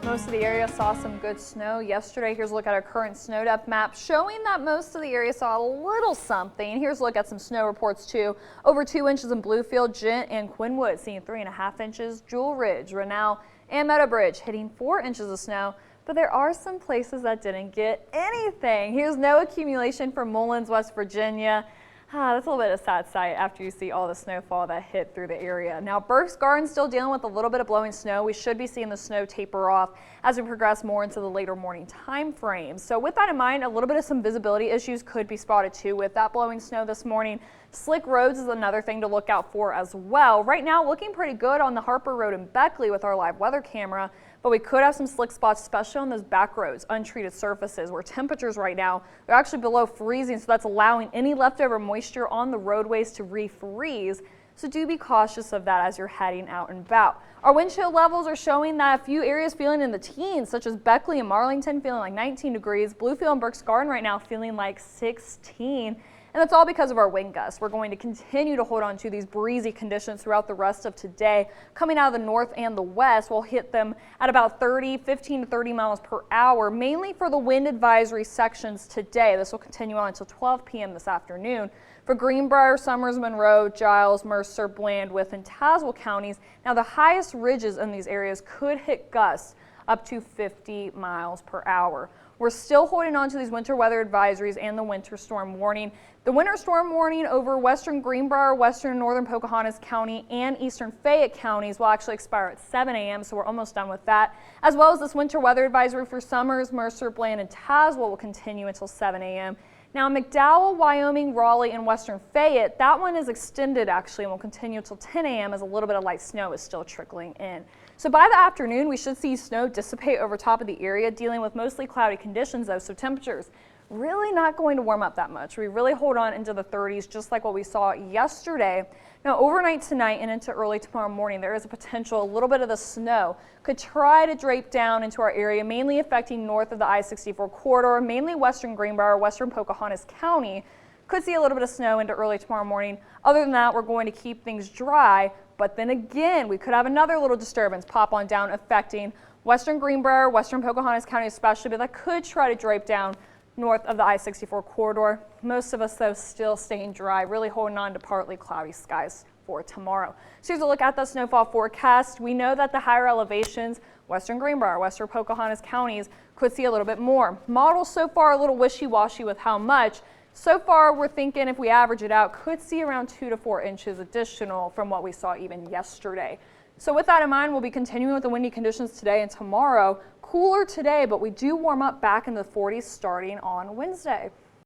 Most of the area saw some good snow yesterday. Here's a look at our current snow depth map showing that most of the area saw a little something. Here's a look at some snow reports too. Over 2 inches in Bluefield, Gent, and Quinwood seeing 3.5 inches. Jewel Ridge, Renal, and Meadowbridge hitting 4 inches of snow. But there are some places that didn't get anything. Here's no accumulation for Mullins, West Virginia. That's a little bit of a sad sight after you see all the snowfall that hit through the area. Now, Burke's Garden still dealing with a little bit of blowing snow. We should be seeing the snow taper off as we progress more into the later morning time frame. So with that in mind, a little bit of some visibility issues could be spotted too with that blowing snow this morning. Slick roads is another thing to look out for as well. Right now, looking pretty good on the Harper Road in Beckley with our live weather camera, but we could have some slick spots, especially on those back roads, untreated surfaces where temperatures right now, they're actually below freezing, so that's allowing any leftover moisture on the roadways to refreeze. So do be cautious of that as you're heading out and about. Our wind chill levels are showing that a few areas feeling in the teens, such as Beckley and Marlington feeling like 19 degrees, Bluefield and Burke's Garden right now feeling like 16. And that's all because of our wind gusts. We're going to continue to hold on to these breezy conditions throughout the rest of today. Coming out of the north and the west, we'll hit them at about 15 to 30 miles per hour, mainly for the wind advisory sections today. This will continue on until 12 p.m. this afternoon. For Greenbrier, Summers, Monroe, Giles, Mercer, Blandwith, and Tazewell counties, now the highest ridges in these areas could hit gusts up to 50 miles per hour. We're still holding on to these winter weather advisories and the winter storm warning. The winter storm warning over western Greenbrier, western and northern Pocahontas County, and eastern Fayette counties will actually expire at 7 a.m., so we're almost done with that. As well as this winter weather advisory for Summers, Mercer, Bland, and Tazewell will continue until 7 a.m. Now, McDowell, Wyoming, Raleigh, and western Fayette, that one is extended actually and will continue until 10 a.m. as a little bit of light snow is still trickling in. So by the afternoon, we should see snow dissipate over top of the area, dealing with mostly cloudy conditions though, so temperatures really not going to warm up that much. We really hold on into the 30s, just like what we saw yesterday. Now, overnight tonight and into early tomorrow morning, there is a potential a little bit of the snow could try to drape down into our area, mainly affecting north of the I-64 corridor, mainly western Greenbrier, western Pocahontas County. Could see a little bit of snow into early tomorrow morning. Other than that, we're going to keep things dry, but then again, we could have another little disturbance pop on down affecting western Greenbrier, western Pocahontas County especially, but that could try to drape down north of the I-64 corridor. Most of us, though, still staying dry, really holding on to partly cloudy skies for tomorrow. So here's a look at the snowfall forecast. We know that the higher elevations, western Greenbrier, western Pocahontas counties, could see a little bit more. Models so far a little wishy-washy with how much. So far, we're thinking if we average it out, could see around 2 to 4 inches additional from what we saw even yesterday. So with that in mind, we'll be continuing with the windy conditions today and tomorrow. Cooler today, but we do warm up back in the 40s starting on Wednesday.